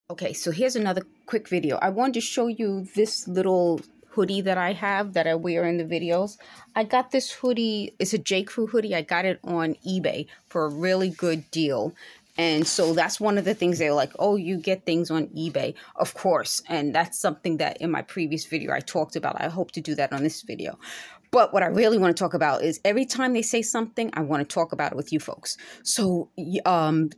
Okay, so here's another quick video. I wanted to show you this little hoodie that I have that I wear in the videos. I got this hoodie, it's a J. Crew hoodie. I got it on eBay for a really good deal. And so that's one of the things they're like, oh, you get things on eBay. Of course. And that's something that in my previous video I talked about. I hope to do that on this video. But what I really want to talk about is every time they say something, I want to talk about it with you folks. So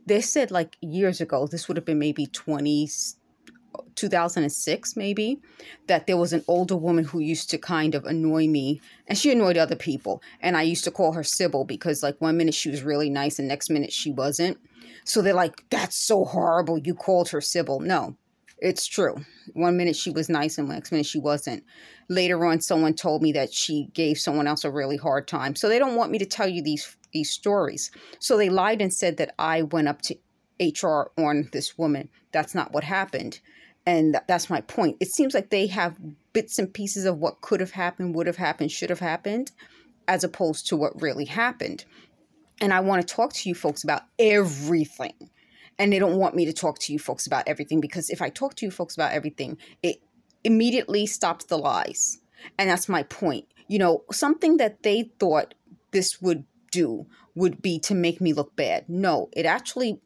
they said like years ago, this would have been maybe 2006 maybe, that there was an older woman who used to kind of annoy me, and she annoyed other people. And I used to call her Sybil because like one minute she was really nice and next minute she wasn't. So they're like, that's so horrible. You called her Sybil. No, it's true. One minute she was nice and the next minute she wasn't. Later on, someone told me that she gave someone else a really hard time. So they don't want me to tell you these stories. So they lied and said that I went up to HR on this woman. That's not what happened. And that's my point. It seems like they have bits and pieces of what could have happened, would have happened, should have happened, as opposed to what really happened. And I want to talk to you folks about everything. And they don't want me to talk to you folks about everything, because if I talk to you folks about everything, it immediately stops the lies. And that's my point. You know, something that they thought this would do would be to make me look bad. No, it actually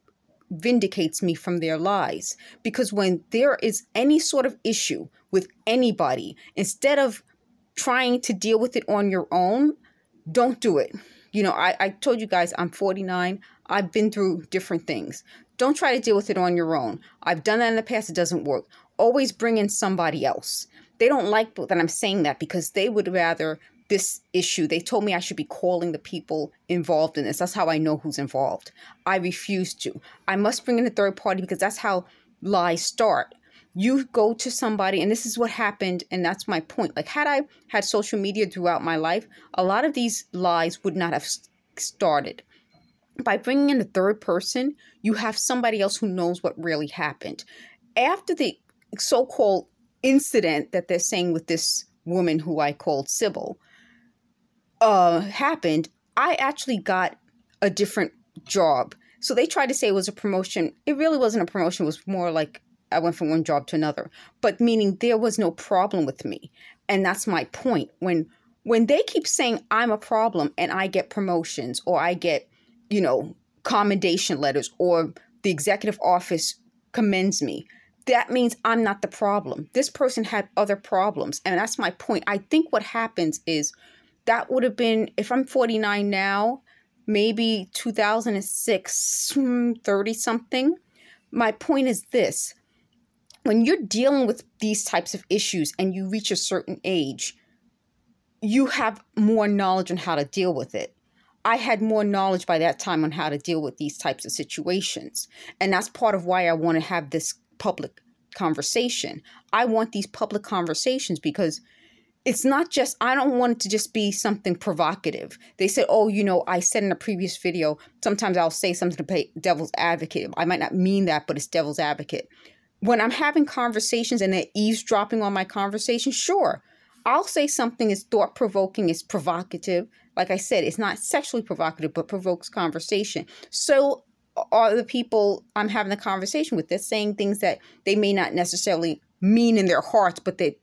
vindicates me from their lies. Because when there is any sort of issue with anybody, instead of trying to deal with it on your own, don't do it. You know, I told you guys I'm 49. I've been through different things. Don't try to deal with it on your own. I've done that in the past. It doesn't work. Always bring in somebody else. They don't like that I'm saying that because they would rather this issue. They told me I should be calling the people involved in this. That's how I know who's involved. I refuse to. I must bring in a third party because that's how lies start. You go to somebody, and this is what happened, and that's my point. Like, had I had social media throughout my life, a lot of these lies would not have started. By bringing in a third person, you have somebody else who knows what really happened. After the so-called incident that they're saying with this woman who I called Sybil happened, I actually got a different job. So they tried to say it was a promotion. It really wasn't a promotion. It was more like I went from one job to another, but meaning there was no problem with me. And that's my point. When they keep saying I'm a problem and I get promotions or I get, you know, commendation letters or the executive office commends me, that means I'm not the problem. This person had other problems. And that's my point. I think what happens is that would have been, if I'm 49 now, maybe 2006, 30 something. My point is this. When you're dealing with these types of issues and you reach a certain age, you have more knowledge on how to deal with it. I had more knowledge by that time on how to deal with these types of situations. And that's part of why I want to have this public conversation. I want these public conversations because it's not just, I don't want it to just be something provocative. They said, oh, you know, I said in a previous video, sometimes I'll say something to play devil's advocate. I might not mean that, but it's devil's advocate. When I'm having conversations and they're eavesdropping on my conversation, sure, I'll say something is thought-provoking, is provocative. Like I said, it's not sexually provocative, but provokes conversation. So are the people I'm having a conversation with. They're saying things that they may not necessarily mean in their hearts, but they're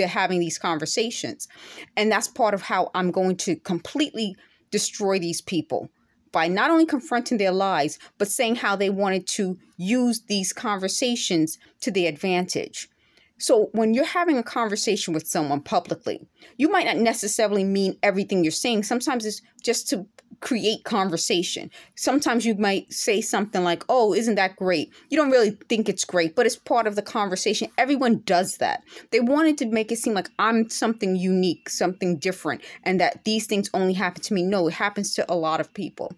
having these conversations. And that's part of how I'm going to completely destroy these people. By not only confronting their lies, but saying how they wanted to use these conversations to their advantage. So when you're having a conversation with someone publicly, you might not necessarily mean everything you're saying. Sometimes it's just to create conversation. Sometimes you might say something like, oh, isn't that great? You don't really think it's great, but it's part of the conversation. Everyone does that. They wanted to make it seem like I'm something unique, something different, and that these things only happen to me. No, it happens to a lot of people.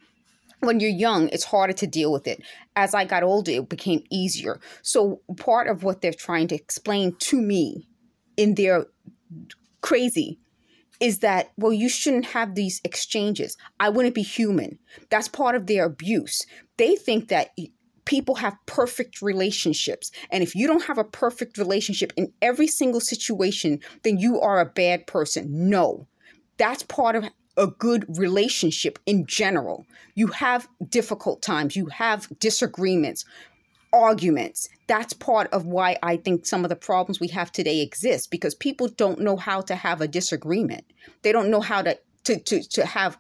When you're young, it's harder to deal with it. As I got older, it became easier. So part of what they're trying to explain to me in their crazy is that, well, you shouldn't have these exchanges. I wouldn't be human. That's part of their abuse. They think that people have perfect relationships. And if you don't have a perfect relationship in every single situation, then you are a bad person. No, that's part of a good relationship in general. You have difficult times. You have disagreements. arguments. That's part of why I think some of the problems we have today exist, because people don't know how to have a disagreement. They don't know how to have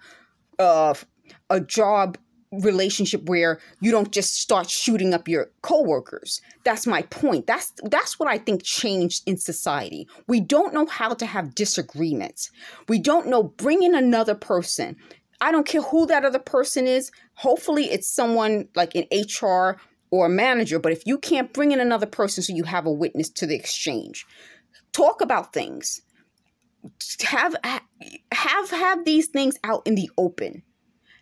a job relationship where you don't just start shooting up your coworkers. That's my point. That's what I think changed in society. We don't know how to have disagreements. We don't know, bring in another person. I don't care who that other person is. Hopefully it's someone like in HR or a manager, but if you can't bring in another person so you have a witness to the exchange, talk about things. Have these things out in the open.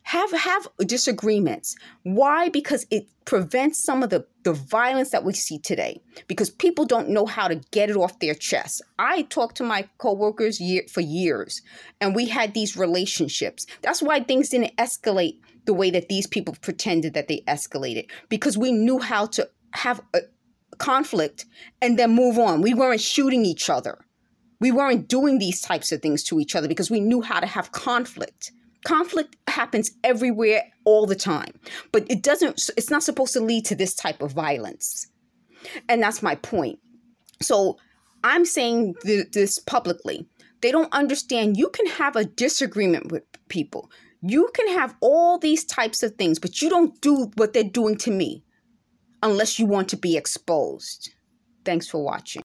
Have disagreements. Why? Because it prevents some of the violence that we see today, because people don't know how to get it off their chest. I talked to my coworkers for years, and we had these relationships. That's why things didn't escalate the way that these people pretended that they escalated, because we knew how to have a conflict and then move on. We weren't shooting each other. We weren't doing these types of things to each other because we knew how to have conflict. Conflict happens everywhere all the time, but it's not supposed to lead to this type of violence. And that's my point. So I'm saying this publicly. They don't understand you can have a disagreement with people. You can have all these types of things, but you don't do what they're doing to me unless you want to be exposed. Thanks for watching.